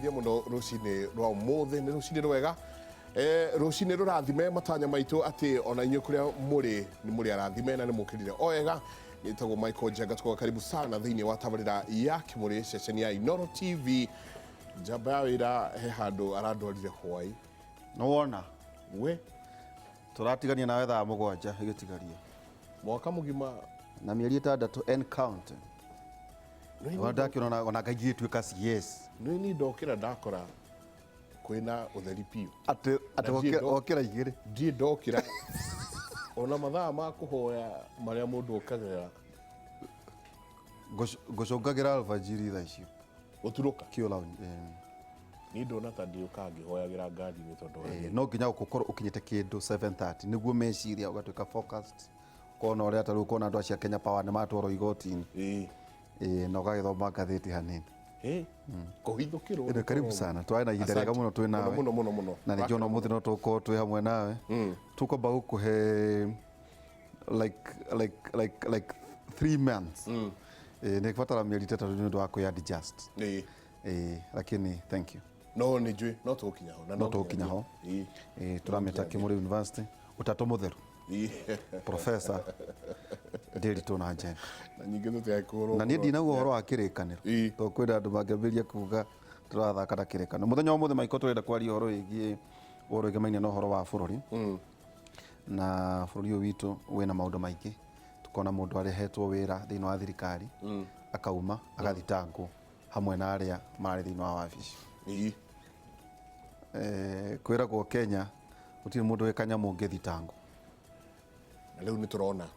ngeithie muno rucini rwa umuthe ni rucini rwega rucini rurathime matanya maitu ati ona inyu kuria muri ni muri arathime na ni mukirire oega nitagwo Michael Njenga tuko karibu sana thiini wa tabarira ya Kimuri session ya Inooro TV jamba ya wira he handu arandwarire hwai no wona we turatigania nawe thaa mugwanja igitigaria mwaka mugima na mieri 6 end count ndakiona ona ngagie tuika yes ni ndokira ndakora kwina utheri piu ati okira igiri ndi ndokira ona mathaa ma kuhoya maria mundu ukagera gucungagira alfajiri thaa icio uturuka kiola ni ndona ta ndi ukangihoyagira ngari ni tondu no nginya gukorwo ukinyite kindu 7:30 niguo meciria ugatuika focused kona uria taru kona andu acia Kenya Power ni matwaro igotini na ugagithoma ngathiti hanini kuhithukirwo ene karibu sana twai na ihinda rega muno twi nawe muno na nikio no muthi no tuko twi hamwe nawe tukomba gukuhe like 3 months ni kubatara mieri 3 ni ndo wako ya adjust lakini thank you no ni jui no tukinya ho na no tukinya ho turameta Kimuri University utatu mutheru professor Nderitu na Njenga na nyingi tutekuro na ni ndinaguo horo wa kirikaniro to kwenda andu mangebiria kuga turathaka na kirikaniro muthenya umuthe maiko turenda kwaria horo igie horo igemaine no horo wa bururi na bururi witu wena maundu maingi tukona mundu arehetwo wira thiini wa thirikari akauma agathitangwo hamwe na aria mari thiini wa wabici kwiragwo Kenya utiri mundu wekanya mungithitangwo na leo ni turona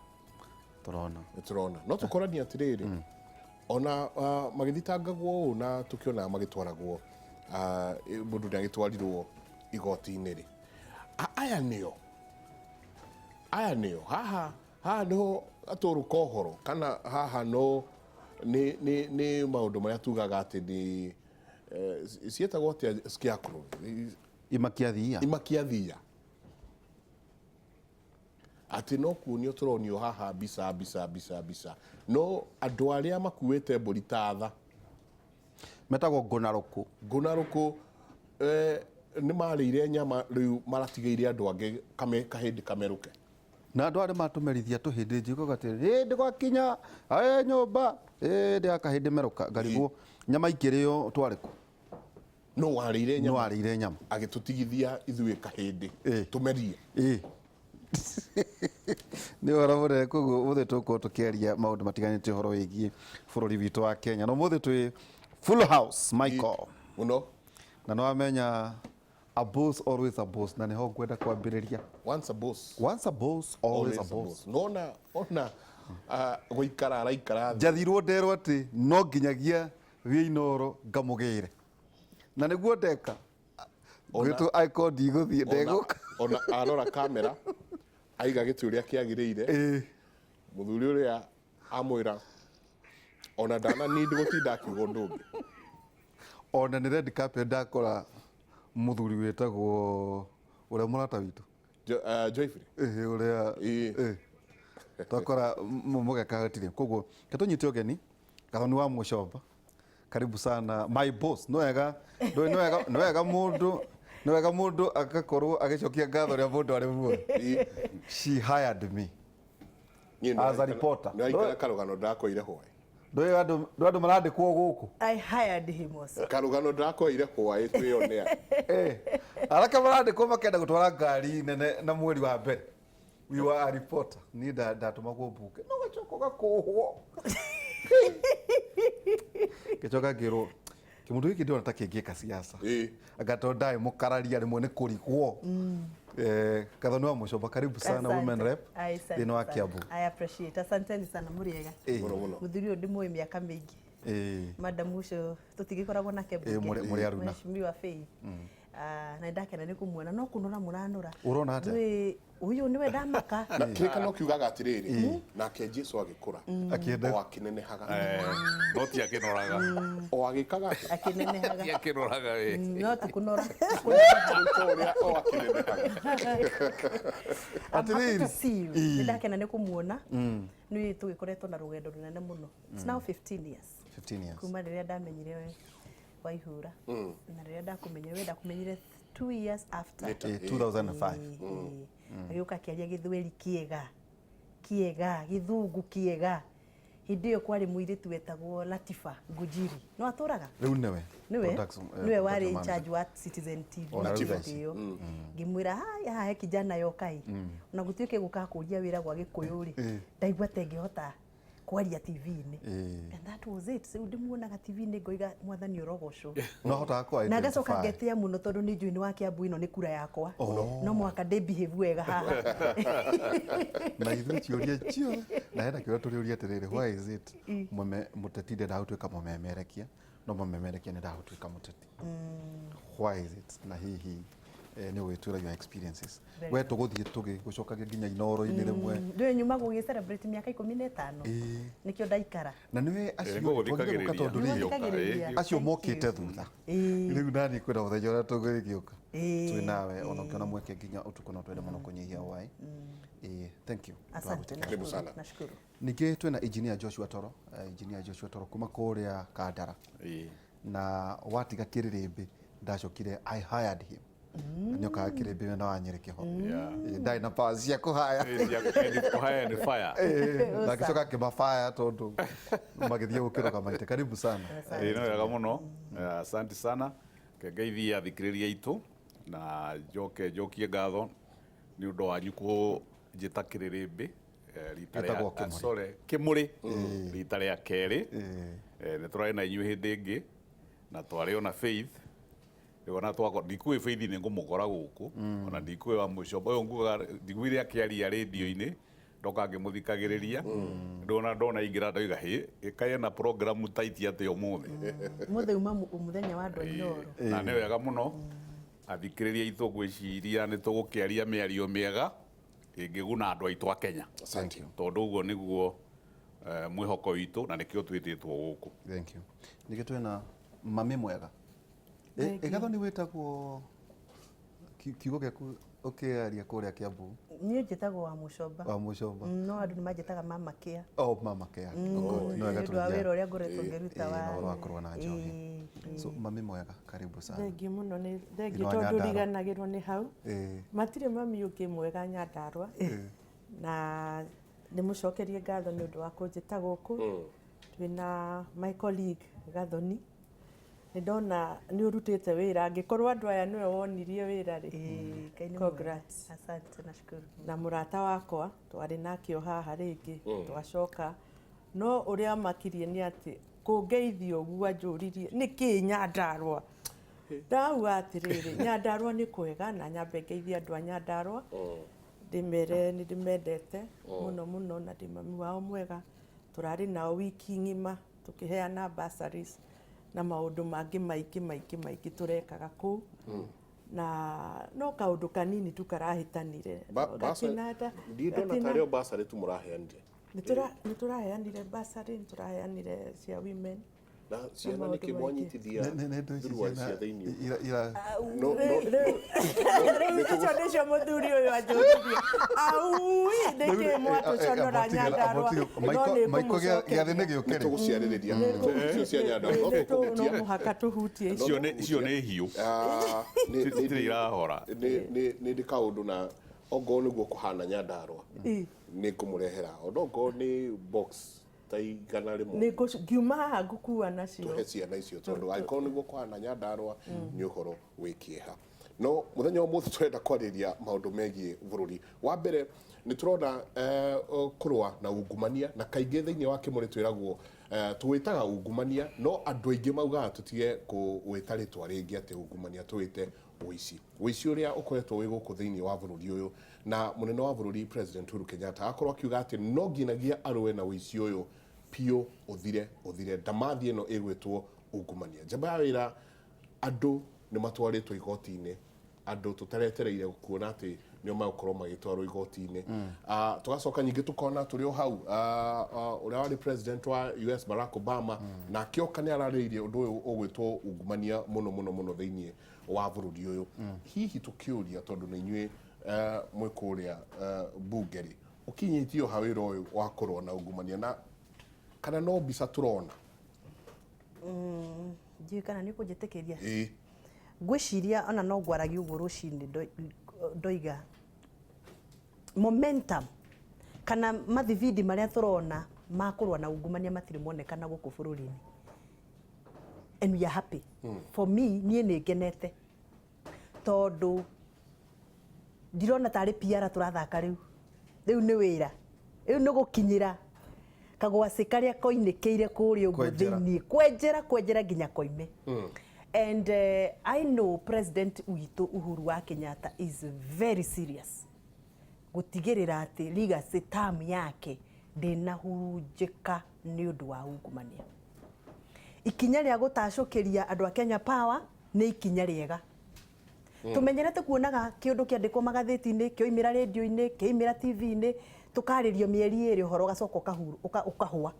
no tukorania atiriri ona magithitangagwo na tukiona magitwaragwo mundu ndagitwarirwo igoti-ini ri aya nio haha no aturu kohoro kana haha no ni maundu maria tugaga ati ni sietagwo ati scarecrow imakiathia ati no kunio turonio haha bisa no andu aria makuite mburi tatha metagwo ngunaruku ni marire nyama riu maratigeire andu angi kahindi kameruke na andu aria matumerithia tuhindi njiko gati ndi gwakinya nyumba ndi akahindi meruka ngarigwo nyama ikirio twariku no warire nyama agitutigithia ithui kahindi tumerie ni horo mure kugu muthe tuko tukiaria maundu matiganite horo wigie bururi witu wa Kenya no muthe twi full house Michael muno na no amenya a boss always a boss na niho kwenda kwambiriria once a boss always a boss no ona guikara araikara jathirwo nderwo ati no nginyagia wi Inooro ngamugire na niguo ndeka gwitu icon diguthie ndeguka ona arora kamera aiga gitu uria kiagirire muthuri uria amwira ona dana need gutinda kiugo ndungi ona ni red carpet ndakora muthuri wetagwo uria murata witu Joyfrey uria takora mugeka hatire koguo ketunyite ogeni kathoni wa mucoba karibu sana my boss no wega mundu akakorwo agicokia ngatho ria mundu ari muo she hired me as a reporter no karugano ndakoire hwai andu marandikwo guku I hired him also karugano ndakoire hwai twionea araka marandikwo makenda gutwara ngari nene na mweri wa mbere we were a reporter ni ndatumagwo mbuke no gachoko gakuhwo kichoka giro kimundu giki ndio nataka kiingie siasa agatonda mukararia rimwe ni kurigwo kathoni wa mucoba karibu sana women rep thini wa Kiambu I appreciate asanteni sana muriega muthuri ndi mwe miaka mingi madam ucio tutigikoragwo na Kiambu muri aruna mheshimiwa Faith na ndakena ni kumuona no kunora muranura urona ate uyu niwe ndamaka na kika no kiugaga atiriri nake Jesu agikura akienda akinenehaga no ti akinoraga o agikaga akinenehaga ti akinoraga we no tukunora o akinenehaga atiriri ndakena ni kumuona ni tugikoretwo na rugendo runene muno it's now 15 years kuma riria ndamenyire we twaihura na rĩrĩa ndakumenyire 2 years after 2005 agĩũka akĩaria gĩthweri kĩega gĩthungu kĩega hĩndĩ ĩyo kwarĩ mũirĩtu wetagwo Latifa Ngujiri no atũraga rĩu niwe warĩ in charge wa Citizen TV ĩyo ngĩmwĩra haha kijana yokai na gũtuĩke gũka kũria wĩra gwa Gĩkũyũ rĩ ndaigua tengĩhota kwaria TV-inĩ and that was it so ndimuonaga TV-inĩ ngoiga mwathani ũrogocwo no hotaga kwa na gacoka ngetia mũno tondũ nĩ njũĩ nĩ wa Kĩambu ĩno nĩ kura yakwa no mwaka ndĩ behave wega haha na ithuĩ ciũria cio na hena kĩũria tũrĩũria atĩrĩrĩ why is it mũteti ndagũtuĩka mũmemerekia no mũmemerekia nĩ ndagũtuĩka mũteti why is it na hihi nĩ gwĩtũra your experiences we tũgũthiĩ gũcokagia nginya Inooro-inĩ rĩmwe ndĩ nyuma gũgĩ celebrate mĩaka 15 nĩkĩo ndaikara na nĩwe acio mokĩte thutha rĩu nani kwenda mũthenya ũrĩa tũgũgĩũka twĩ nawe ona ũkĩona mweke nginya ũtukũ no twende mũno kũnyihia wai thank you karibu sana nashukuru ningĩ twĩna engineer Joshua Toro kuma kũrĩa Kandara na watiga Kĩrĩrĩmbĩ ndacokire I hired him nyoka Kĩrĩmbĩ na Wanyĩrĩ kĩho ndai na power cia kũhaya ni fire na gĩcoka kĩma fire tondũ magĩthiĩ gũkĩroga maite karibu sana no wega mũno asante sana ngeithia athikĩrĩria aitũ na njokie ngatho nĩ ũndũ wanyu kũnjĩta Kĩrĩrĩmbĩ rita rĩa Kimuri rita rĩa kerĩ nĩ tũrarĩ na inyuĩ hĩndĩ ĩngĩ na twarĩ ona Faith ona twako ndikuĩ Faith nĩ ngũmũkora gũkũ ona ndikuĩ wa Mũcoba ũyũ nguga ndiguire akĩaria radio-inĩ ndoka ngĩmũthikagĩrĩria ndona ingĩra ndoiga ĩkae na program tight atĩ ũmũthĩ uma mũthenya wa andũ a Inooro na nĩ wega mũno athikĩrĩria aitũ ngwĩciria nĩ tũgũkĩaria mĩario mĩega ĩngĩguna andũ aitũ a Kenya tondũ ũguo nĩguo mwĩhoko witũ na nĩkĩo twĩtĩtwo gũkũ thank you ningĩ twĩna mami mwega Egatho nĩ wĩtagwo kiugo gĩaku ũkĩaria kũrĩa Kĩambu niĩ njĩtagwo wa Mũcoba no andũ nĩ manjĩtaga mama kĩa mama kĩa no wega tũrĩa wĩra ũrĩa ngoretwo ngĩruta wa kũrũa na njohi so mami mwega karibu sana thengi mũno nĩ thengi tondũ riganagĩrwo nĩ hau matirĩ mami ũngĩ mwega Nyandarua na nĩ mũcokerie ngatho nĩ ũndũ wa kũnjĩta gũkũ twĩna my colleague Gathoni ndona nĩ urutĩte wĩra angĩkorwo andũ aya nĩwe wonirie wĩra rĩ congrats asante nashukuru na mũrata wakwa twarĩ nakĩo haha rĩngĩ twacoka no ũrĩa makirie nĩ atĩ kũngeithio ũguo anjũririe nĩkĩ Nyandarua ndauga atĩrĩrĩ Nyandarua nĩ kwega na nyambe ngeithia andũ a Nyandarua ndĩmere nĩ ndĩmendete mũno na ndĩ mami wao mwega tũrarĩ nao wiki ng'ima tũkĩheana bursaries na maũndũ mangĩ maingĩ tũrekaga kũu na no kaũndũ kanini tu karahĩtanire gakinada ndona tarĩo bursary tu mũraheanire nĩ tũraheanire bursary nĩ tũraheanire cia women na ciana nĩ kĩmwanyitithia thurua cia thĩinĩ ũcio nĩcio mũthuri ũyũ anjũririe nĩkĩ mwatũconora Nyandarua maiko gĩathĩ nĩ gĩũkĩrĩ tũgũciarĩrĩria icio cia Nyandarua no mũhaka tũhutie icio nĩ hiũ itirĩ irahora nĩ ndĩ kaũndũ na ongo nĩguo kũhana Nyandarua nĩ kũmũrehera ongo nĩ box taigana rĩmwe ngiuma haha ngũkua nacio tũhe ciana icio tondũ angĩkorwo nĩguo kũhana Nyandarua nĩ ũhoro wĩ kĩeha no mũthenya ũmũthĩ tũrenda kwarĩria maũndũ megiĩ bũrũri wa mbere nĩ tũrona kũrũa na ungumania na kaingĩ thĩinĩ wa Kimuri twĩragwo twĩtaga ungumania no andũ aingĩ maugaga tũtige gwĩta rĩtwa rĩngĩ atĩ ungumania twĩte ũici ũrĩa ũkoretwo wĩ gũkũ thĩinĩ wa bũrũri ũyũ na mũnene wa bũrũri President Uhuru Kenyatta akorwo akiuga atĩ no nginagia arũe na ũici ũyũ piũ ũthire ndamathi ĩno ĩgwĩtwo ungumania njamba ya wĩra andũ nĩ matwarĩtwo igoti-inĩ andũ tũtaretereire kuona atĩ nĩo magũkorwo magĩtwarwo igoti-inĩ tũgacoka nyingĩ tũkona tũrĩ o hau ũrĩa warĩ president wa US Barack Obama na akĩoka nĩ ararĩirie ũndũ ũyũ ũgwĩtwo ungumania mũno thĩinĩ wa bũrũri ũyũ hihi tũkĩũria tondũ nĩ inyuĩ mwĩ kũrĩa bunge rĩ ũkinyĩtio ha wĩra ũyũ wa kũrũa na ungumania na kana no mbica tũrona Ndiyo kana nĩ kũnjĩtĩkĩria. Ngwĩciria ona no ngwaragia ũguo rũcinĩ ndoiga momentum kana mathividi marĩa tũrona ma kũrũa na ungumania matirĩ monekana gũkũ bũrũri-inĩ. And we are happy. For me, niĩ nĩ ngenete. Tondũ ndirona tarĩ PR tũrathaka rĩu. Rĩu nĩ wĩra. Rĩu nĩ gũkinyĩra kagwacĩ karĩa koinĩkĩire kũrĩa ũguo thĩinĩ. Kwenjera nginya koime. And I know President witũ Uhuru wa Kenyatta is very serious. Gũtigĩrĩra atĩ legacy term yake ndĩnahurunjĩka nĩ ũndũ wa ungumania. Ikinya rĩa gũtacũkĩria andũ a Kenya Power nĩ ikinya rĩega. Tũmenyerete kuonaga kĩũndũ kĩandĩkwo magathĩti-inĩ, kĩoimĩra radio-inĩ, kĩoimĩra TV-inĩ, tũkarĩrio mĩeri ĩrĩ ũhoro ũgacoka ũkahũa.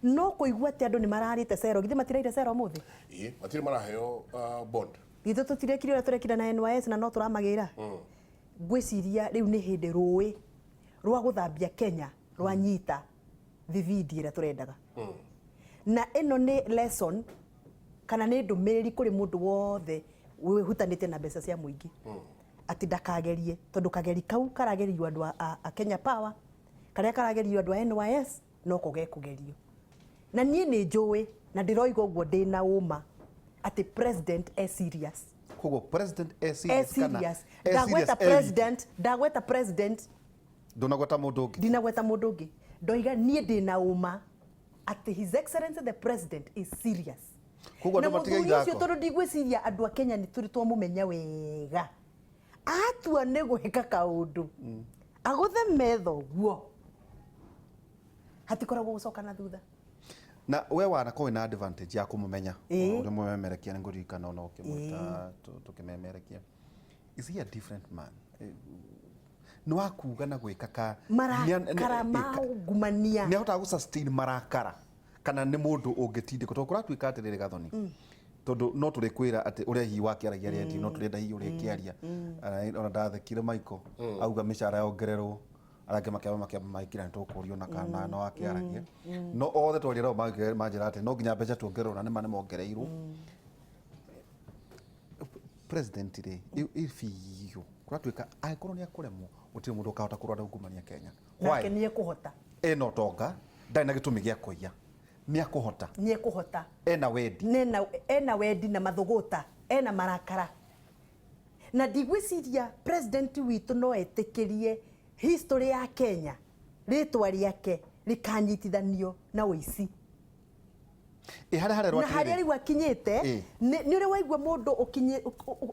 No kũigua atĩ andũ nĩ mararĩte cero, githĩ matiraire cero mũthĩ? Matirĩ maraheo bond. Githĩ tũtirekire ũrĩa tũrekire na NYS na no tũramagĩra? Ngwĩciria rĩu nĩ hĩndĩ rũĩ rwa gũthambia Kenya rwanyita thividi ĩrĩa tũrendaga. Na ĩno nĩ lesson kana nĩ ndũmĩrĩri kũrĩ mũndũ wothe wĩhutanĩte na mbeca cia mũingĩ. Atĩ ndakagerie, tondũ kageri kau karagerio andũ a Kenya Power, karĩa karagerio andũ a NYS, no kũgerio. Na niĩ nĩ njũĩ na ndĩroiga ũguo ndĩna ũma atĩ president e serious. Koguo president e serious kana ndagweta president ndunagweta mũndũ ũngĩ. Ndinagweta mũndũ ũngĩ. Ndoiga niĩ ndĩna ũma atĩ His Excellency the President is serious. Koguo andũ matiga ithako. Na mũthuri ũcio tondũ ndigwĩciria andũ a Kenya nĩ tũrĩ twamũmenya wega. Atua nĩ gwĩka kaũndũ. Agũthe metho guo. Hatikoragwo gũcoka na thutha. Na we wanakorwo na advantage ya kũmũmenya. Ũrĩa mũmemerekia nĩ ngũririkana ona ũkĩmwĩta tũkĩmemerekia. Is he a different man? Nĩ wakuga na gwĩka ka marakara ma ungumania. Nĩ ahotaga gũ-sustain marakara kana nĩ mũndũ ũngĩtindĩko tondũ kũratuĩka atĩrĩrĩ Gathoni. Tondũ no tũrĩkwĩra atĩ ũrĩa hihi wakĩaragia redio no tũrenda hihi ũrĩa kĩaria. Ona ndathekire Michael auga mĩcara yongererwo arake makĩamba maikira nĩ tũkũrio na kana no wakĩaragia. No othe twarĩra manjĩra atĩ no nginya mbeca tuongererwo na nĩ ma nĩ mongereirwo. President rĩ ifiyo kũratuĩka angĩkorwo nĩ akũremwo gũtirĩ mũndũ ũkahota kũrũa na ungumania Kenya. Nake nĩ ekũhota. Eno tonga ndarĩ na gĩtũmi gĩa kũiya. Nĩ ekũhota. Nĩ ekũhota. Ena wendi. Ena wendi na mathũgũta. Ena marakara. Na ndigwĩciria president witũ no etĩkĩrie history ya Kenya rĩtwa rĩake rĩkanyitithanio na ũici. Na harĩa rĩu akinyĩte nĩ ũrĩa waigua mũndũ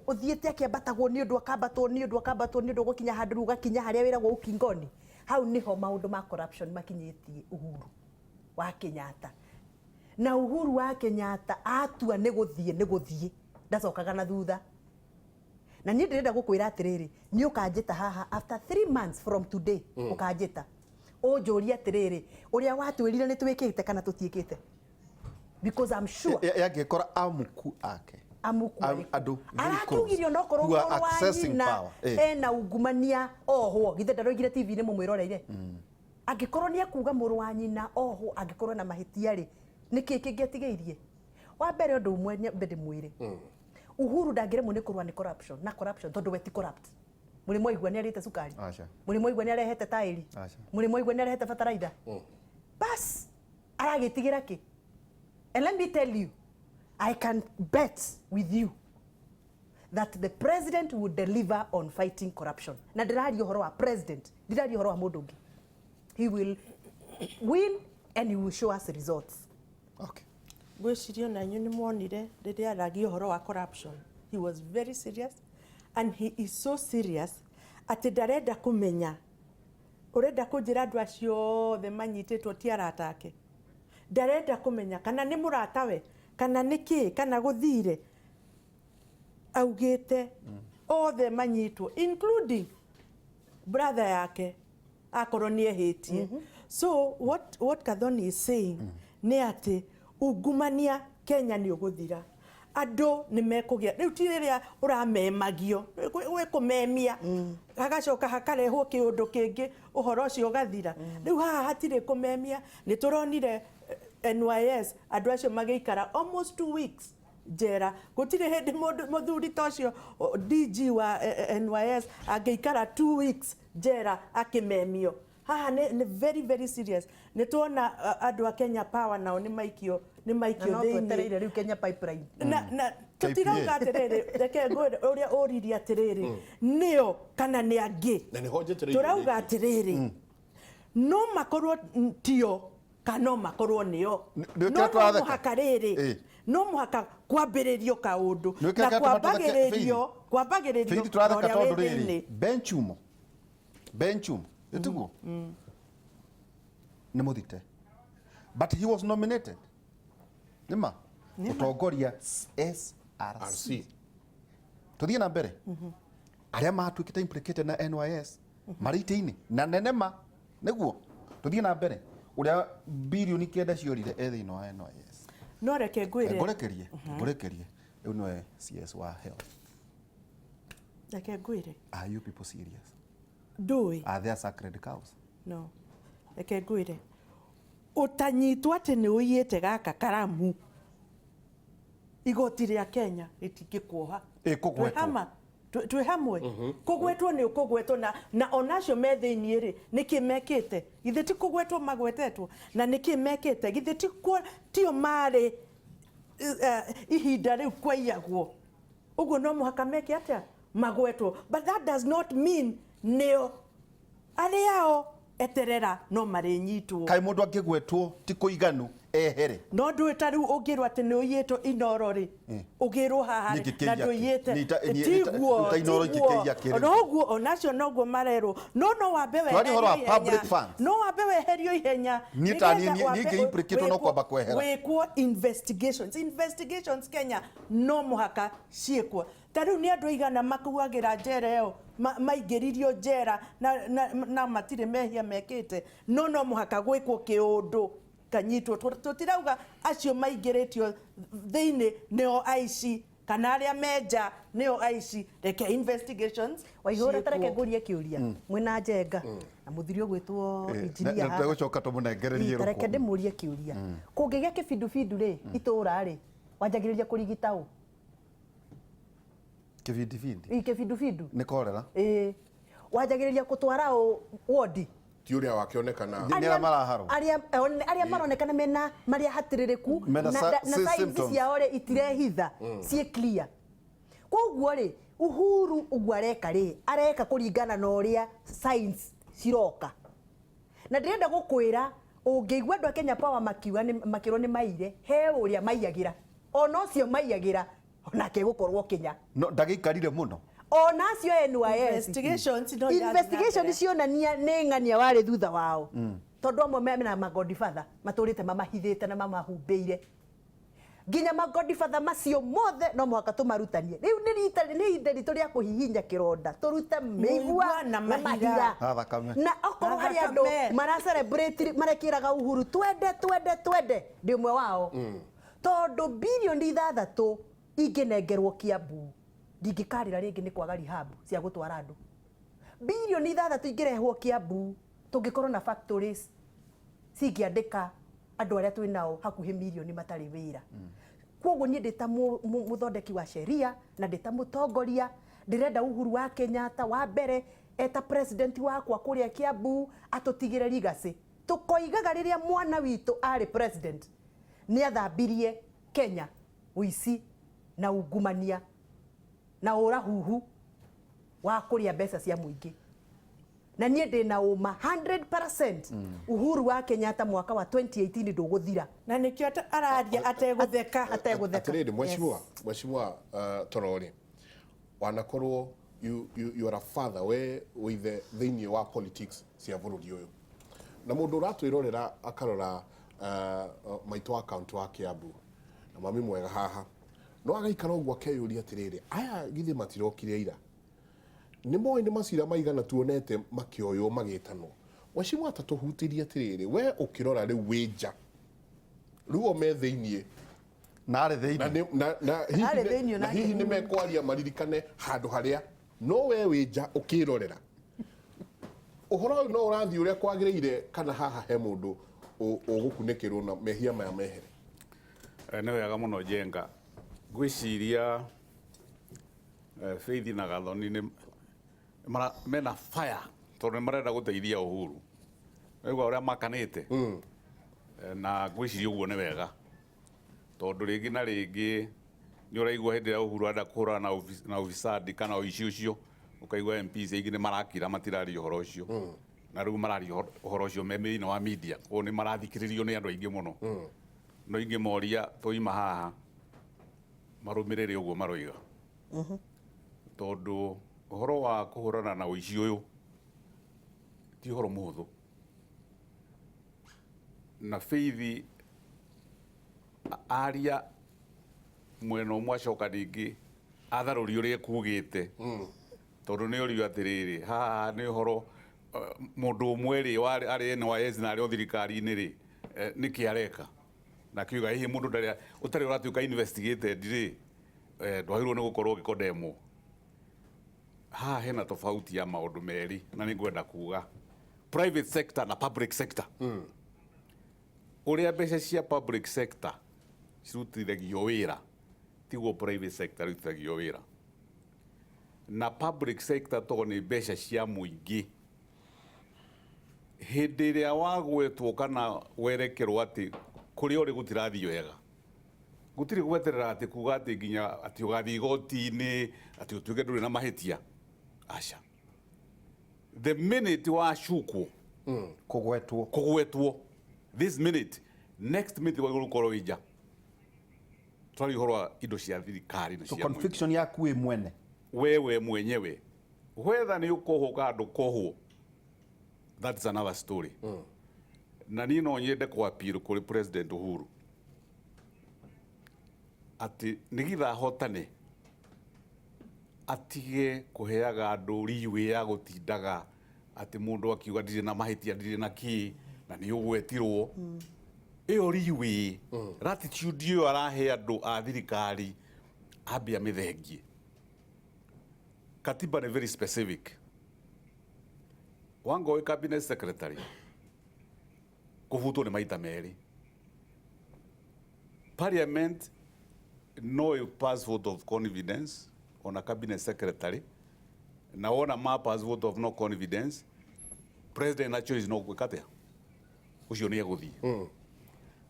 ũthiĩte akĩambatagwo nĩ ũndũ akambatwo nĩ ũndũ gũkinya handũ rĩu gakinya harĩa wĩragwo ũkingoni. Hau niho maũndũ ma corruption makinyĩtie Uhuru wa Kenyatta. Na Uhuru wa Kenyatta atua nĩ gũthiĩ ndacokaga na thutha. Na niĩ ndĩrenda gũkwĩra atĩrĩrĩ, nĩ ũkanjĩta haha after 3 months from today ũkanjĩta. Ũnjũria atĩrĩrĩ, ũrĩa watwĩrire nĩ twĩkĩte kana tũtiĩkĩte. Because I'm sure yangĩkora amuku ake. Andũ aratugirio no korwo wanyina ena ungumania ohwo githe ndaroigire TV-inĩ mũmwĩroreire. Angĩkorwo nĩ akuga mũrũ wa nyina ohwo angĩkorwo na mahĩtia rĩ nĩkĩ kĩngĩatigĩirie. Wa mbere ũndũ ũmwe ndĩmwĩre. Uhuru ndangĩremwo nĩ kũrũa nĩ corruption tondũ we ti corrupt. Mũrimo igua nĩ arĩte cukari. Mũrimo igua nĩ arehete taĩri. Mũrimo igua nĩ arehete bataraitha. Bas aragĩtigĩra kĩ? And let me tell you, I can bet with you that the president will deliver on fighting corruption. Na ndĩraria ũhoro wa president, ndĩraria ũhoro wa mũndũ ũngĩ. He will win and he will show us results. Okay. Gwĩciria na inyuĩ nĩ muonire rĩrĩa aragia ũhoro wa corruption. He was very serious and he is so serious atĩ ndarenda kũmenya. Ũrenda kũnjĩra andũ acio othe manyitĩtwo ti arata ake. Ndarenda kũmenya kana nĩ mũrata we kana nĩ kĩ kana gũthire. Augĩte othe manyitwo including brother yake akorwo nĩ ehĩtie. So what Gathoni is saying nĩ atĩ ungumania Kenya nĩ ũgũthira. Andũ nĩ mekũgĩa rĩu ti rĩrĩa ũramemagio wĩkũmemia hagacoka hakarehwo kĩũndũ kĩngĩ ũhoro ũcio ũgathira. Rĩu haha hatirĩ kũmemia nĩ tũronire NYS andũ acio magĩikara almost 2 weeks njera gutire hindi muthuri tocio DG wa NYS angeikara 2 weeks njera akimemio haha ni very very serious ni tuona andu a Kenya Power nao ni maikio twetereire riu Kenya Pipeline na tutirauga atiriri reke ngwire uria uririe atiriri nio kana ni angi turauga atiriri no makorwo tio kana makorwo nio no muhaka riri no muhaka kwambiririo kaundu na kwambagiririo turatheka tondu riri Benchum etiguo ni muthite but he was nominated nima utongoria SRC tuthie na mbere aria matuikite implicated na NYS marite-ini na nenema niguo tuthie na mbere uria bilioni 9 ciorire ethini wa NYS no reke ngurekerie riu niwe CS wa health reke ngwire are you people serious are there sacred cows no reke ngwire utanyitwo ati ni uyite gaka karamu igoti ria Kenya ritingikuoha twi hamwe kugwetwo ni ukugwetwo na onacio methiini ri niki mekite githe ti kugwetwo magwetetwo na niki mekite githe ti tio mari ihinda riu kwaiagwo uguo no muhaka meke atia magwetwo but that does not mean nio ariao eterera no marinyitwo kai mundu angigwetwo ti kuiganu ehere no ndwita riu ungirwo ati ni uyitwo Inooro ri ungirwo haha na nduyite tiguo no guo onacio no guo marerwo no wambe weherio ihenya ninge implicate no kwamba kwehera wikwo investigations Kenya no muhaka ciekwo tariu ni andu igana makuagira njera iyo maingiririo njera na matire mehia mekite no muhaka gwikwo kiundu kanyitwo tutirauga acio maingiritio thiini nio aici kana aria menja nio aici reke investigations waihura tareke ngurie kiuria mwina njenga na muthiri ugwitwo injinia na gucoka tumunengererie reke ndimurie kiuria kungigia kibindu ri itura ri wanjagiriria kurigita u kibindu ni korera wanjagiriria gutwara wodi ti uria wakionekana aria maronekana mena maria hatiririku na signs ciao ri itirehitha cie clear koguo ri Uhuru ugwareka ri areka kuringana na uria signs ciroka na ndirenda gukwira ungeigwa andu a Kenya Power makirwo ni maire he uria maiyagira ona ucio maiyagira onake gukorwo Kenya no ndagaikarire muno onacio NYS investigations cionania ni ng'ania wari thutha wao tondu amwe mena magodfather maturite mamahithite na mamahumbeire nginya magodfather macio mothe no muhaka tumarutanie riu ni ihinda ritu ria kuhihinya kironda turute meigua na mahira na okorwo hari andu mara celebrate marekiraga Uhuru twende ndi umwe wao tondu bilioni 6 inginengerwo Kiambu ndingikarira ringi ni kwaga rehab cia gutwara andu bilioni 6 ingirehwo Kiambu tungikorwo na factories cingiandika andu aria twinao hakuhi milioni matari wira koguo ni ndita muthondeki wa sheria na ndita mutongoria ndirenda Uhuru wa Kenyatta wa mbere eta president wakwa kuria Kiambu atutigire legacy tukoigaga riria mwana witu ari president ni athambirie Kenya uici na ungumania na urahuhu wa kuria mbeca cia muingi na nie ndina uma 100% Uhuru wa Kenyatta mwaka wa 2018 nduguthira na nikio araria ategutheka atiriri mheshimiwa Torori wanakorwo you are a father we with the wa politics cia bururi uyu na mundu uratwirorera akarora maitwa account wa Kiambu na mami mwega haha no agaikara uguo akeyuria atiriri aya githe matirokire ira ni moe ni macira maigana tuonete makioyo magitanwo mheshimiwa tatuhutirie atiriri we ukirora ri wija ruo me thiinie na hihi ni mekwaria maririkane handu haria no we wija ukirorera uhoro no urathi uria kwagirire kana haha he mundu ugukunekirwo na mehia maya mehere ni wega muno jenga gwiciria Faith na Gathoni ni mena fire tondu marenda guteithia Uhuru egwa uria makanite na gwiciria uguo ni wega tondu ringi na ringi ni uraigua hindi ya Uhuru anda kuhura na ufisadi kana uici ucio ukaigua MPs ingi ni marakira matirari uhoro ucio na riu marari uhoro ucio me wa media o ni marathikiririo ni andu aingi muno no ingi moria toima haha marumirire uguo maroiga tondu uhoro wa kuhurana na uici uyu ti uhoro muhuthu na Faith aria mwena umwe acoka ringi atharuri uria kugite tondu ni urio atiriri haha ni uhoro mundu umwe ri ari NYS na ari o thirikari-ini ri niki areka na kiuga hihi mundu utari uratuika investigated ri ndwagirwo ni gukorwo gikodemo haha hena tofauti ya maundu meri na ni ngwenda kuga private sector na public sector uria mbeca cia public sector cirutithagio wira tiguo private sector irutithagio wira na public sector to ni mbeca cia muingi hindi iria wagwetwo kana werekerwo ati kuri uri gutirathio wega gutiri gweterera ati kuga ati nginya ati ugathi igoti-ini ati utuge nduri na mahitia aca the minute wacukwo kugwetwo this minute next minute wa gukorwo ija twari horwa indo cia thirikari na cia conviction yaku we mwene wewe mwenyewe whether ni ukohoka andu kohwo that's another story na ni no nyende kwa appeal kuri president Uhuru ati nigitha hotane atige kuheaga andu riwe ya gutindaga ati mundu akiuga ndire na mahitia ndire na ki na ni ugwetirwo iyo riwe attitude iyo arahe andu a thirikari ambia mithengie katiba ni very specific wango we cabinet secretary kuvutwo ni maita meri parliament no pass vote of confidence on a cabinet secretary na wona ma pass vote of no confidence president actually is no kwikatia ucio ni eguthii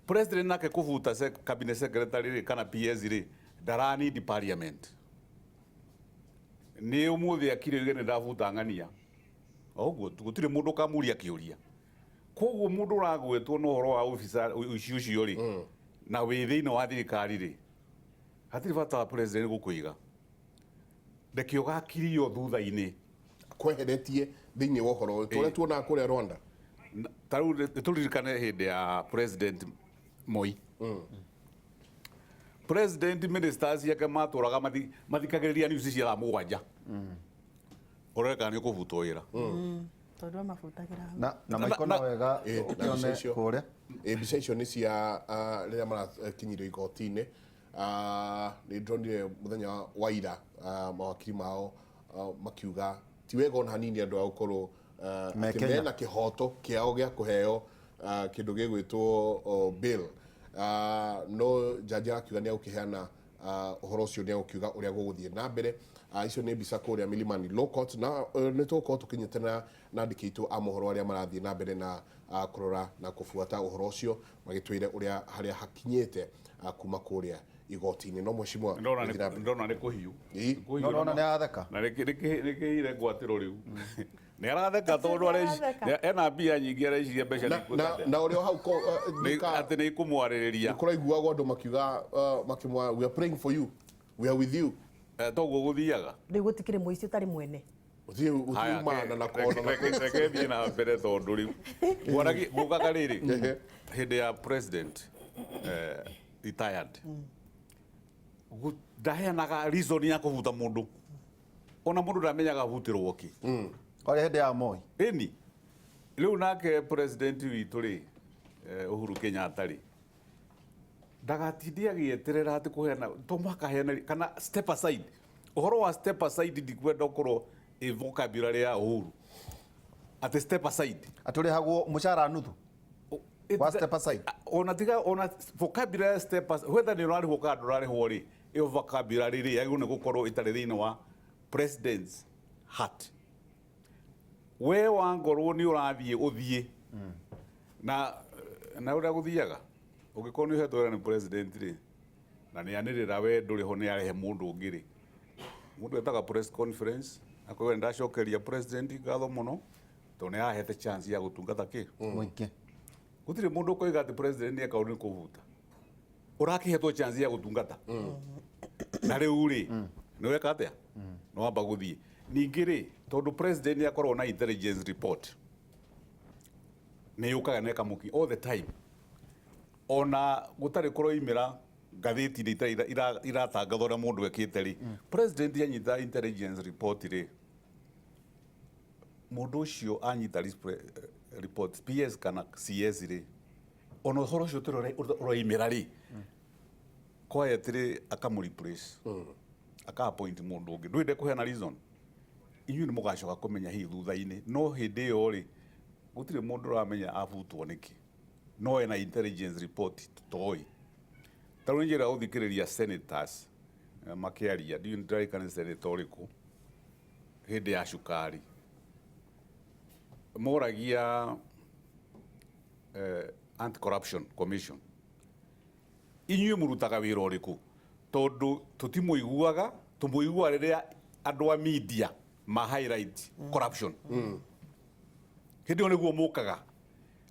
president nake kuvuta cabinet secretary kana PS ri darani di parliament ni umuthi akire igene ndavuta ngania oguo gutire mundu kamuria kiuria koguo mundu uragwetwo no horo wa officer ucio ri na withini wa thirikari ri hatiri bata president gukuiga ndekio gakirio thutha-ini kweheretie thiini wa horo tore tuona kuria Rwanda taru turirikane hindi ya president Moi president ministers yake maturaga mathikagiriria news cia mugwanja ureka ni kuvutwo wira tondu mafutagira na maikona wega ukione kuria mbica icio ni cia riria marakinyirio igoti-ini ni ndronire muthenya wa ira mawakiri mao makiuga ti wega ona hanini andu a gukorwo mena kihoto kiao gia kuheo kindu gigwitwo bill no jaji akiuga ni ukiheana uhoro ucio ni ukiuga uria guguthie na mbere icio ni mbica kuria Milimani Law Court na ni tukorwo tukinyitana na andikitwo a mohoro aria marathie na mbere na kurora na kufuata uhoro ucio magitwire uria haria hakinyite kuma kuria igoti-ini no mweshimwa ndona ni kuhiu ndona ni atheka na nikihire ngwatiro riu ni aratheka tondu ena mbia nyingi araiciria mbeca na urio hau ati ni kumwaririria kuraiguaga andu makiuga makimwa we are praying for you we are with you toguo guthiaga riu gutikire muici utari mwene uthie mana na kona reke thie na mbere tondu riu ngugaga riri hindi ya president retired ndaheanaga reason ya kuvuta mundu ona mundu ndamenyaga vutirwo ki ori hindi ya Moi eni riu nake president witu ri Uhuru Kenyatta ri ndagatindi agieterera ati kuheana to mwaka heana kana step aside uhoro wa step aside ndikwenda ukorwo vocabulary ya Uhuru ati step aside aturihagwo mushara nuthu wa step aside ona tiga ona vocabulary step aside whether ni rari hoka ndurari hori iyo vocabulary ri yagwo ne gukorwo itari thini wa president's heart we wangorwo ni urathie uthie na uria guthiaga ugikorwo ni uhetwo ni president ri na ni anirira we nduri ho ni arehe mundu ungi ri mundu etaga press conference akowe ndacokeria president gatho muno to ni ahete chance ya gutungata ki Mwingi. gutire mundu koiga ati president eka uri kuvuta urakihetwo chance ya gutungata na riu ri ni weka atia no wamba guthie ningi ri tondu president akorwo na intelligence report ni yukaga neka muki all the time ona gutari kuroimira gatheti ni iratangatho ria mundu ekite ri president anyita intelligence report ri mundu ucio anyita report PS kana CS ri ono horo ucio turi uroimira ri quiet ri akamureplace aka appoint mundu ungi ndwende kuheana reason inyu ni mugacoka kumenya hi thutha-ini no hindi iyo ri gutire mundu uramenya avutwo niki no ena intelligence report tutoi taru njira uthikiriria senators makiaria ndirikana senator uriku hindi ya cukari moragia anti corruption commission inyu murutaga wira uriku tondu tutimuiguaga tumuigua riria andu a media ma highlight corruption hindi one guo mukaga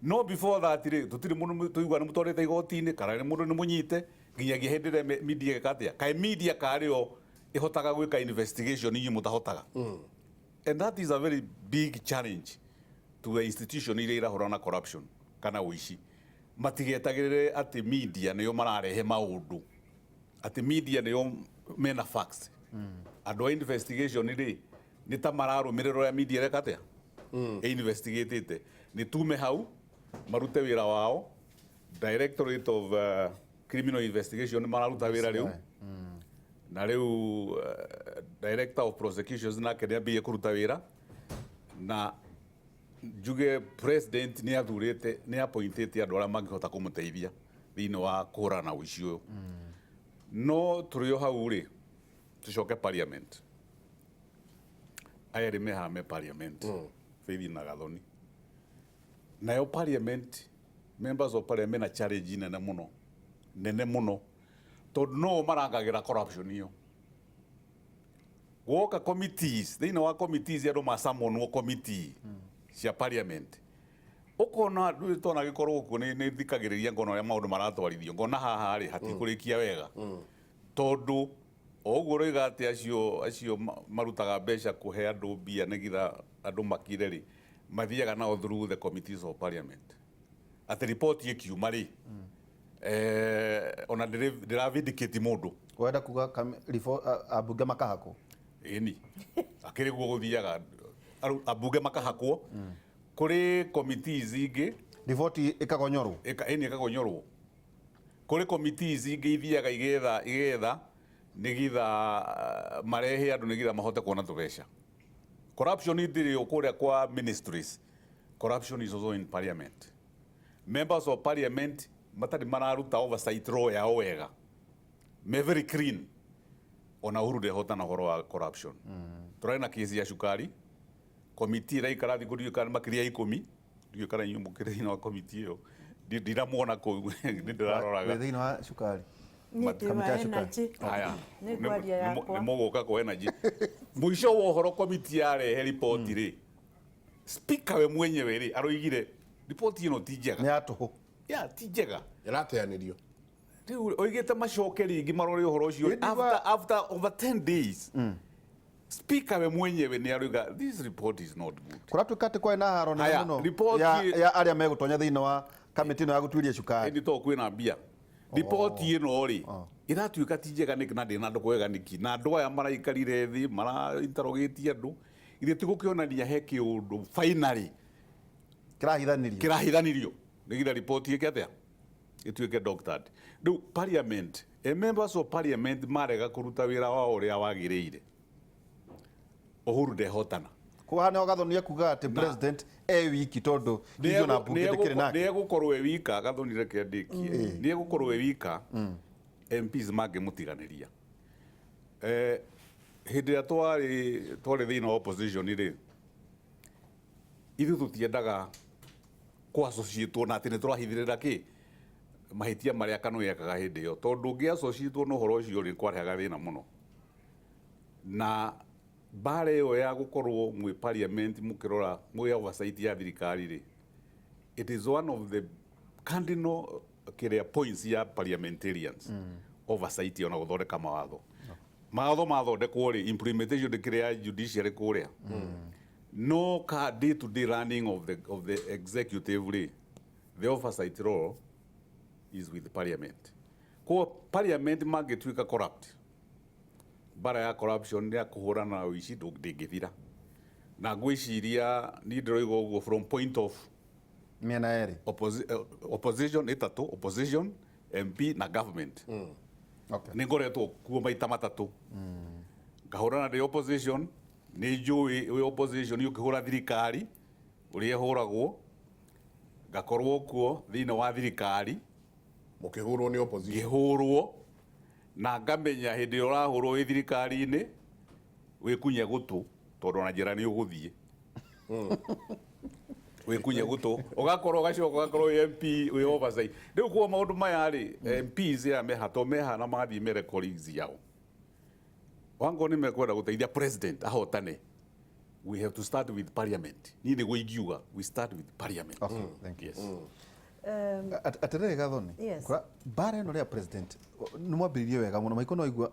no before that ri tutiri mundu tuigua ni mutwarite igoti-ini kana ni mundu ni munyite nginyagia hindi ria media ikatia kai media kario ihotaga gwika investigation inyu mutahotaga and that is a very big challenge to a institution iria irahura na corruption kana uici matigetagirire ati media niyo mararehe maundu ati media niyo mena facts andu a investigation ri ni ta mararumiriro ya media rekatia investigate ni tume hau marute wira wao directorate of criminal investigation mararuta wira riu na riu director of prosecutions na kenya bie kuruta wira na juge president ni athurite ni appointed andu aria mangihota kumuteithia thini wa kuhurana na uici uyu no turio hau ri tucoke parliament ayari mehame parliament Faith na Gathoni nayo parliament members of parliament na challenge nene muno tondu no marangagira corruption iyo woka committees thini wa committees andu masamonwo committee cia parliament ukona tona gikorwo ku ni thikagiriria ngono ya maundu maratwarithio ngona haha ri hatikurikia wega tondu oguo roiga ati acio marutaga mbeca kuhe andu mbia nigitha andu makire ri mathiaga nao through the committees of parliament ati report ikiuma ri ona ndiravindicate mundu wenda kuga abunge makahakwo ini akiri guo guthiaga abunge makahakwo kuri committees ingi report ikagonyorwo ikagonyorwo kuri committees ingi ithiaga igetha nigitha marehe andu nigitha mahote kuona tubeca corruption itiri ukuria kwa ministries corruption is also in parliament members of parliament matari mararuta oversight role yao wega me very clean ona uhuru ndehota na horo wa corruption turaina kesi ya cukari committee rai karathi kurio kana makiria 10 ndio kana nyumu kire wa committee iyo ndiramwona ko ndiraroraga thini wa cukari aya ni muguka ko energy muico wa horo committee yarehe report ri speaker we mwenyewe ri aroigire report ino ti njega ni atuhu ya ti njega irateanirio riu oigite macoke ringi marore uhoro ucio after over 10 days speaker we mwenyewe ni aroiga this report is not good kuratuika ati kwa na haro na muno ya aria megutonya thini wa kamiti no ya gutwiria cukari ni to kwina mbia report ino ri iratuika ti njega niki na ndina ndu kwega niki na andu aya maraikarire thi mara interrogate andu ithe tigukionania he kiundu finally kirahithanirio nigitha report yake atia ituike doctored riu parliament members of parliament marega kuruta wira wao uria wagiriire uhuru ndehotana kuhana Gathoni kuga ati president wiki tondu hizo na bunge ndikire nake ni gukorwo wika Gathoni reke ndikie ni gukorwo wika MPs mange mutiganiria hindi ya twari thina opposition ri ithu tutiendaga ku associate na ati ni turahithirira ki mahitia maria kanu yekaga hindi yo tondu ngi associate no horo ucio ri kwarehaga thina muno na bare yo ya gukorwo mwi parliament mukirora mwi oversight ya thirikari ri it is one of the cardinal points ya parliamentarians oversight ona guthondeka mawatho mawatho mathondekwo ri implementation ya judiciary kuria no day to day running of the executive ri the oversight role is with the parliament ko parliament magituika corrupt bara ya corruption ya kuhurana na uici ndingithira na ngwiciria ni ndiroiga uguo from point of miena eri opposition itatu opposition MP na government okay ni ngoretwo kuo maita matatu ngahurana na opposition ni njui opposition yukihura thirikari uria huragwo ngakorwo kuo thina wa thirikari mukihurwo ni opposition ngihurwo na ngamenya hindi urahurwo wi thirikari-ini wikunye gutu tondu na njira ni uguthie wikunye gutu ugakorwo gacoka ugakorwo MP wi oversight riu kwa maundu maya ri MPs ya mehato mehana mathie mere colleagues yao wango ni mekwenda guteithia president ahotane we have to start with parliament ni niguo ingiuga we start with parliament okay thank you yes aterere gathoni Yes. bara ino ria president ni mwambiririe wega muno maiko no igua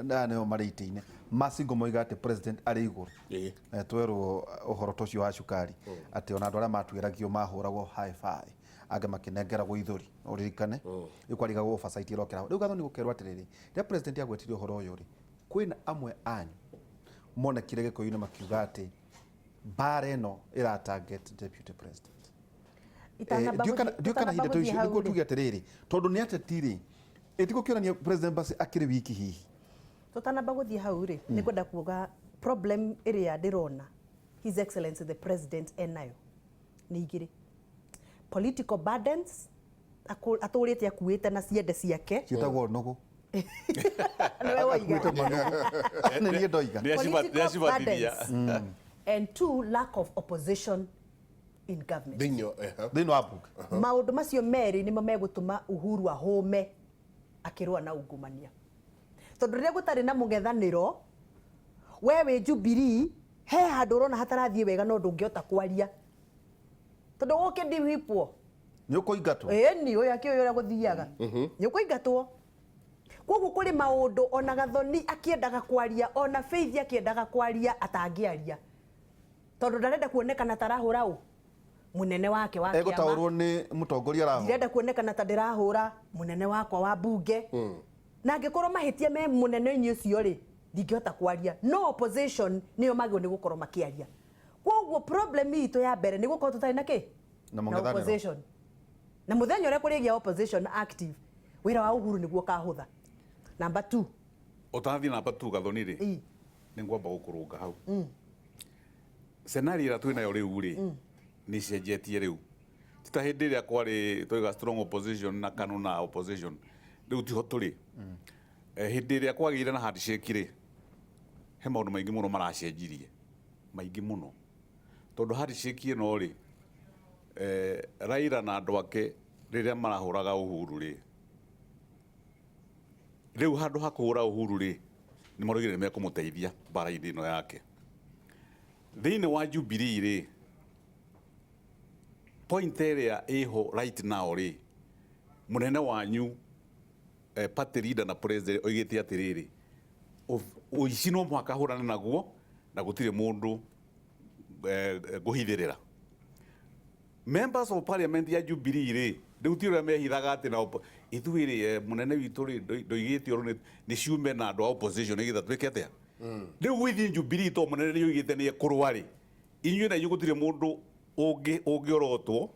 neo marĩite-inĩ macingo moiga atĩ president arĩ igũrũ twerwo ũhoro ta ũcio wa cukari atĩ ona andũ arĩa matuĩragio mahũragwo high-five angĩ makĩnengeragwo ithũri ũririkane ĩkwarigagwo oversight ĩrokĩra rĩu gathoni gũkerwo atĩrĩrĩ rĩrĩa president agwetirie ũhoro ũyũ rĩ kwĩna amwe anyu monekire gĩkũyũ-inĩ makiuga atĩ bara ĩno ĩra target deputy president ndiũ kana hinda ta icio nĩguo tuge atĩrĩrĩ tondũ nĩ ateti rĩ ĩtigũkĩonania president basi akĩrĩ wiki hihi tutanamba guthie hau ri ni kwenda kuga problem area ndirona his excellency the president enayo ni igiri political burdens atũrĩte akuĩte na ciende ciake ciĩtagwo nũgũ niwe woiga nĩ niĩ ndoiga political burdens and two lack of opposition in government thĩinĩ wa mbunge maũndũ macio merĩ nĩmo megũtũma Uhuru ahũme akĩrũa na ungumania tondu riria gutari na mũngethanĩro we wĩ Jubilee he handũ ũrona hatarathie wega no ndũngĩhota kwaria tondu gũkĩndihipwo nĩ ũkũingatwo ni ũyũ akĩũĩ ũrĩa gũthiaga nĩ ũkũingatwo koguo kũrĩ maũndũ ona Gathoni akĩendaga kwaria ona Faith akĩendaga kwaria atangĩaria tondu ndarenda kuonekana tarahũra ũ munene wake wa kĩama egũtaũrwo nĩ mũtongoria arahũra ndirenda kuonekana ta ndĩrahũra munene wakwa wa mbunge na angĩkorwo mahĩtia me munene-inĩ ũcio rĩ ndingĩhota kwaria no opposition nĩo magĩrĩirwo nĩ gũkorwo makĩaria koguo problem itũ ya mbere nĩ gũkorwo tũtarĩ na kĩ na opposition na mũthenya ũrĩa kũrĩgĩa opposition active wĩra wa Uhuru nĩguo kahũtha number 2 utathiĩ number 2 Gathoni rĩ nĩ ngwamba gũkũrũnga hau scenario ĩrĩa twĩnayo rĩu rĩ nĩ cenjetie rĩu ti ta hĩndĩ ĩrĩa kwarĩ tũiga strong opposition na kanu na opposition rĩu tiho tũrĩ hĩndĩ ĩrĩa kwagĩire na handshake rĩ he maũndũ maingĩ mũno maracenjirie maingĩ mũno tondũ handshake ĩno rĩ Raila na andũ ake rĩrĩa marahũraga Uhuru rĩ rĩu handũ ha kũhũra Uhuru rĩ nĩ maroigire nĩ mekũmũteithia mbara-inĩ ĩno yake thĩinĩ wa Jubilee rĩ point area iho right now ri munene wanyu party leader na president oigite atiriri uici no mwaka hurana naguo na gutire mundu guhithirira members of parliament ya Jubilee ri ndutire mehithaga ati na ithuiri munene witu ri ndoigite oro ni ciume na andu opposition igitha twike atia riu within Jubilee to munene ni oigite ni kurwari inyuĩ na inyuĩ gutire mundu ũngĩorotwo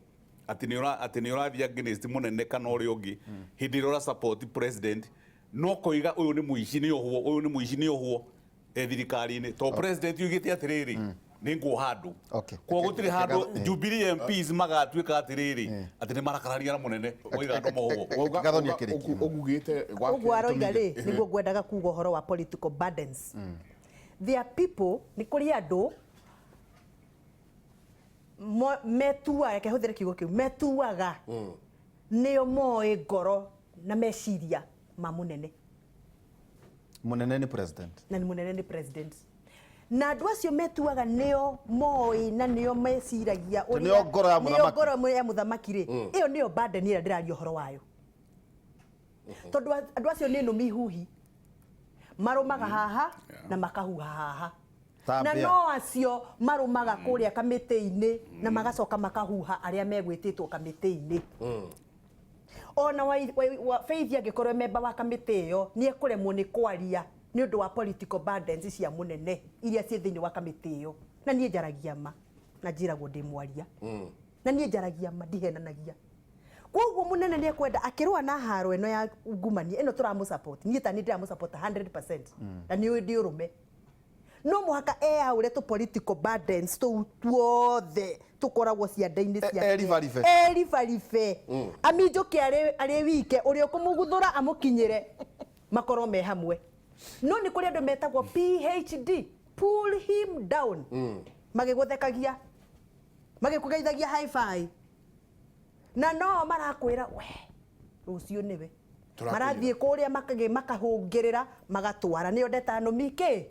atĩ nĩ ũrathiĩ against mũnene kana ũrĩa ũngĩ hĩndĩ ĩrĩa support president no koiga ũyũ nĩ mũici nĩ ohwo ũyũ nĩ mũici nĩ ohwo thirikari-inĩ to president yugĩte atĩrĩrĩ ningu handu Okay. kwa gutiri handu Jubilee MPs magatuika atiriri ati ni marakarania na munene oiga no moho Gathoni akiriki. Ogugite Ũguo aroiga rĩ nĩguo ngwendaga kuga ũhoro wa political burdens. There are people nĩ kũrĩ andũ metuaga reke hũthĩre kiugo kĩu metuaga nĩo moĩ ngoro na meciria ma mũnene. Mũnene nĩ president. Na nĩ mũnene nĩ president. Na andũ acio metuaga nĩo moĩ na nĩo meciragia nĩo ngoro ya mũthamaki. Nĩo ngoro ya mũthamaki rĩ ĩyo nĩyo burden ĩrĩa ndĩraria ũhoro wayo. Tondũ andũ acio nĩ nũmi huhi marumaga haha na makahuha haha. Na no acio marumaga kũrĩa kamĩtĩ-inĩ na magacoka makahuha arĩa megwĩtĩtwo kamĩtĩ-inĩ. Ona Faith angĩkorwo memba wa kamĩtĩ ĩyo nĩ ekũremwo nĩ kwaria nĩ ũndũ wa political burdens cia mũnene iria ciĩ thĩinĩ wa kamĩtĩ ĩyo. Na niĩ njaragia ma na njĩragwo ndĩ mwaria. Na niĩ njaragia ma ndihenanagia. Koguo mũnene nĩ ekwenda akĩrũa na haro ĩno ya ngumania ĩno tũramũ support. Niĩ ta nĩ ndĩramũ support 100%. Na nĩ ndĩ ũrũme. No mũhaka eyaũre tũ political burdens tũu tuothe tukoragwo cianda-inĩ ciake. Eribaribe. Aminjoke arĩ wike ũrĩa ũkũmũguthũra amũkinyĩre makorwo me hamwe. No nĩ kũrĩ andũ metagwo PhD, pull him down. Magĩgũthekagia. Magĩkũgeithagia high five. Na no marakwĩra we rũciũ nĩwe. Marathiĩ kũrĩa makahũngĩrĩra magatwara nĩyo ndeta nũmi kĩ?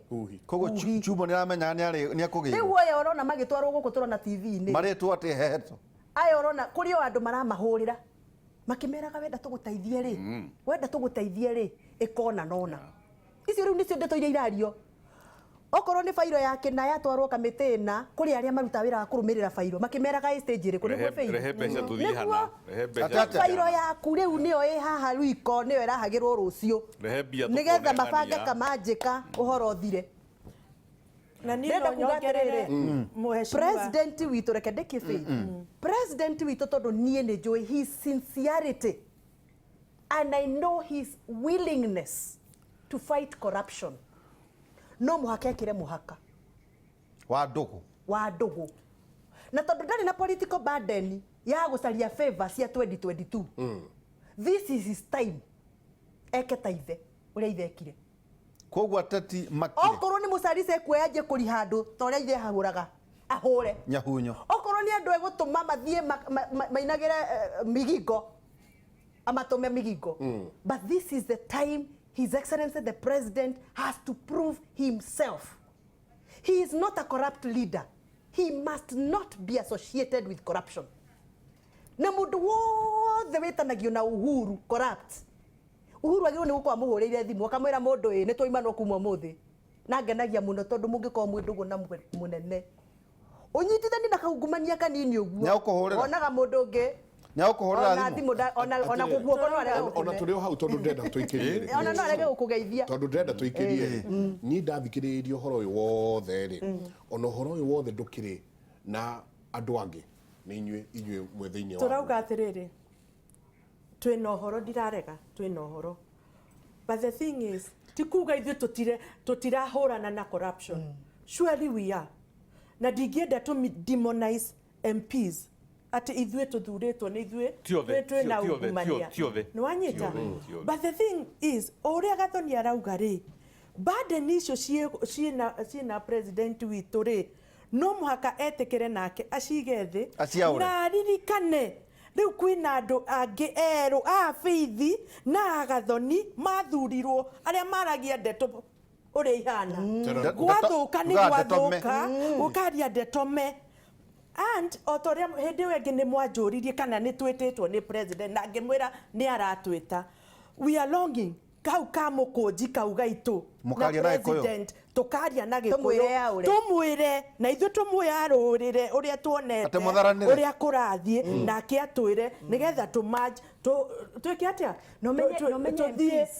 Koguo Chumo nĩ aramenya nĩ akũgĩirwo. Rĩu aya ũrona magĩtwarwo gũkũ tũrona TV-inĩ. Marĩtwo atĩ hehetwo. Aya ũrona kũrĩ o andũ maramahũrĩra. Makĩmeraga wenda tũgũteithie rĩ. Wenda tũgũteithie rĩ ĩkona nona. Icio rĩu nĩcio ndeto iria irario. Okorwo nĩ fairo yake na yatwarwo kamĩtĩ na kũrĩ arĩa marutaga wĩra wa kũrũmĩrĩra fairo makĩmeraga stage ĩrĩkũ nĩguo fairo. Rehe mbeca tũthiĩ hana. Rehe mbeca. Fairo yaku rĩu nĩyo ĩ haha rwiko nĩyo ĩrahagĩrwo rũciũ. Rehe mbia nĩgetha mabange kamanjĩka ũhoro ũthire. Na niĩ no nyongerere mũheshimiwa President witũ reke ndĩkie Faith. President witũ tondũ niĩ nĩ njũĩ his sincerity and I know his willingness to fight corruption. No mũhaka ekĩre mũhaka wa ndũgũ na tondũ ndarĩ na political burden ya gũcaria favor cia 2022 this is his time eke ta ithe ũrĩa ithe ekire koguo ateti makire okorwo nĩ mũcarice kuoya nje kũri handũ ta ũrĩa ithe hahũraga ahũre nyahunyo okorwo nĩ andũ egũtũma mathiĩ mainagĩre migingo amatũme migingo but this is the time His Excellency the President has to prove himself. He is not a corrupt leader. He must not be associated with corruption. Na mũndũ wothe wĩtanagio na Uhuru corrupt. Uhuru agĩrwo nĩ gũkorwo amũhũrĩire thimũ akamwĩra mũndũ ĩ nĩ twaima no kuma ũmũthĩ. Na ngenagia mũno tondũ mũngĩkorwo mwĩndũgũ na mũnene. Ũnyitithani na kaungumania kanini ũguo. Onaga mũndũ ũngĩ ona guguo ona turi hau tondu ndenda tuikirie ona no arege gukugeithia tondu ndenda tuikirie ni ndathikiririe uhoro uyu wothe ri ona uhoro uyu wothe ndukiri na andu angi ni inyue mwe thiini wa turauga atiriri twina uhoro ndirarega twina uhoro but the thing is tikuga ithuĩ tutirahũrana na corruption surely we are na ndingĩenda to demonize MPs ati ithuĩ tũthurĩtwo nĩ ithuĩ twĩna ungumania nĩ wanyita but the thing is ũrĩa Gathoni arauga rĩ burden icio ciĩna president witũ rĩ no mũhaka etĩkĩre nake acige thĩ na aririkane rĩu kwĩna andũ angĩ erũ a Faith na Gathoni mathurirwo arĩa maragia ndeto ũrĩa ihana gwathũka nĩ gwathũka ũkaria ndetome and otoria hindi wengi ni mwanjuririe kana ni twititwo ni president na ngimwira ni aratwita we are longing kau kamukunji kau gaitu na president tukaria na gikuyu tumwire na ithu tumuyarurire uria tuonete uria kurathie nake atwire nigetha tumanj twike atia no menye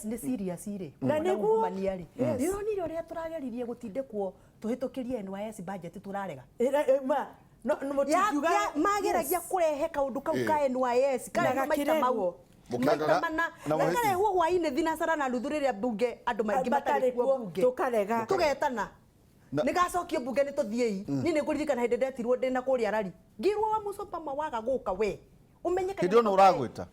ni serious ire na niguo maniari ndironi uria turageririe gutindekwo tuhitukirie NYS budget turarega no mutikiuga mageragia kurehe kaundu kau ka NYS kana maita mau mukamana na huo hwaine thinacara na ruthu riria bunge andu maingi matari kuo bunge tukarega tugetana nigacokio bunge nituthie ni niguririkana hindi ndetirwo ndina kuria rari ngirwo wa mucopa mawaga guka we umenye Hindi ona uragwita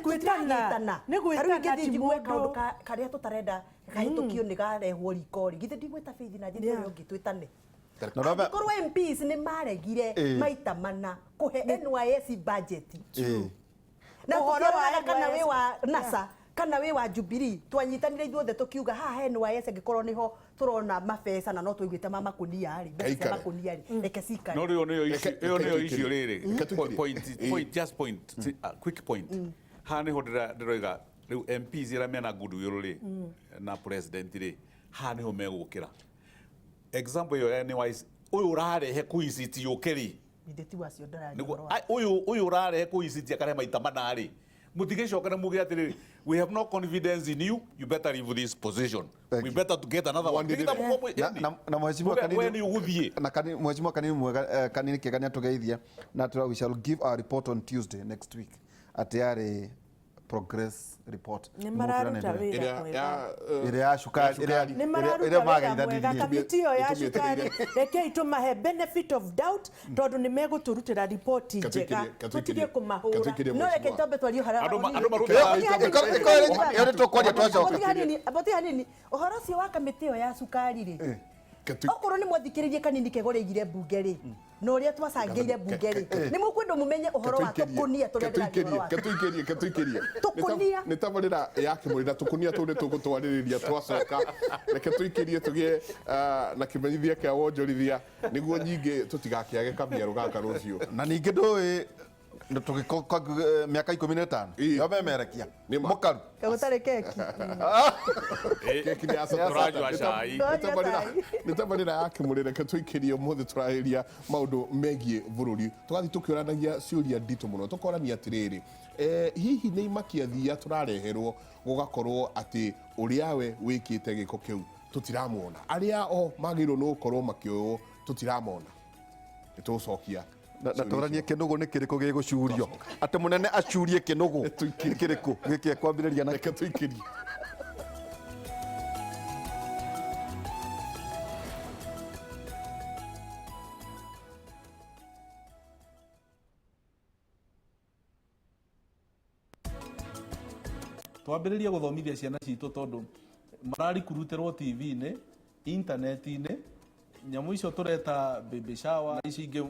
gwitana ni gwitana ti mundu karia tutarenda gahitukio ni garehwo rikori githe ndigwita Faith na njira yo ngitwitane korwo MPs ni maregire maita mana kuhe NYS budget na uhoro wa kana we wa NASA kana we wa Jubilee twanyitanire ithuothe tukiuga haha NYS ngikorwo niho turona mabesa na no tuigwite makunia ari mbeca makunia ari reke cikare no rio niyo icio riri point quick point ha niho ndiroiga riu MPs ira mena goodwill ri na president ri ha niho megukira example yo NYS uyu urarehe kuiciti yukeri ndeti wacio ndarari uyu urarehe kuiciti akare maita manari mutigecoka na muge atiri we have no confidence in you, you better leave this position. We better to get another one. Na mheshimiwa kanini mwega kanini kegani atugeithia na we shall give our report on Tuesday next week at yare progress report ni mararuta wira mwega ire ya shukari ire magaitha kapitio ya shukari reke itumahe benefit of doubt tondu ni meguturutira report njega tutige kumahura no reke tobe twari harara andu maruta yore tokwaria twacoka aboti hanini uhoro cio wa kamitio ya shukari ri okorwo ni mwathikiririe kanini kegoreigire bunge ri no uria twacangeire bunge ri ni mukwenda mumenye uhoro wa tukunia turendera ketuikirie tukunia ni tabarira ya Kimuri na tukunia tu ni tugutwaririria twacoka reke tuikirie tugie na kimenyithia kia wonjorithia niguo nyingi tutigakiage kamieru gaka rucio na ningi ndui tugikoka miaka 15 yo bemerekia mukaru kagutare keki keki ni turajwa cai ni tabarira ya Kimuri reke tuikirie muthe turahiria maundu megie bururi tugathi tukioranagia ciuria ndito muno tukorania atiriri hihi ni imakia thia turareherwo gugakorwo ati uria we wikite giko kiu tutiramuona aria o magiro no korwo makioyo tutiramona nitucokia na toranie kinugu ni kiriko gigucurio ati munene acurie kinugu kiriko giki kwambiriria na reke tuikirie twambiririe guthomithia ciana citu tondu marari kuruterwo TV-ini internet-ini nyamu icio tureta baby shower ici ingi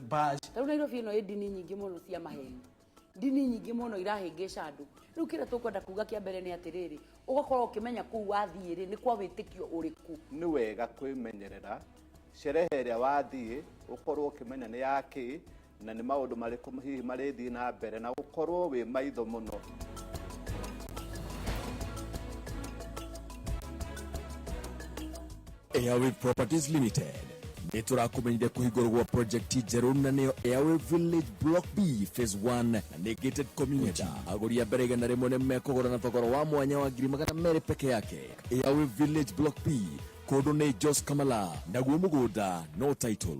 bash tau Nairobi ino ndini nyingi muno cia maheni ndini nyingi muno irahingica andu riu kira tukwenda kuga kia mbere ni atiriri ugakorwo ukimenya kuu wathie ni kwa witikio uriku ni wega kwimenyerera sherehe iria wathie ukorwo ukimenya ni yaki na ni maundu mariku hihi marithi na mbere na ukorwo wi maitho muno Airwave Properties Limited niturakumenyire kuhingurwo project njeru na niyo Airwave Village Block B Phase 1 na negated community aguri mbere igana rimwe ni mekugura na thogoro wa mwanya wa ngiri magana meri peke yake. Airwave Village Block B kodo ni Jos Kamala naguo mugunda no title.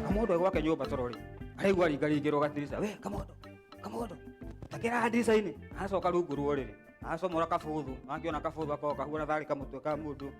Kamodo gwake nyumba torori aigwa ringaringirwo gatirisa we kamodo takira ndirica-ini acoka rungu rwo riri acomora kabuthu angiona kabuthu akoka huona thari kamutwe ka mundu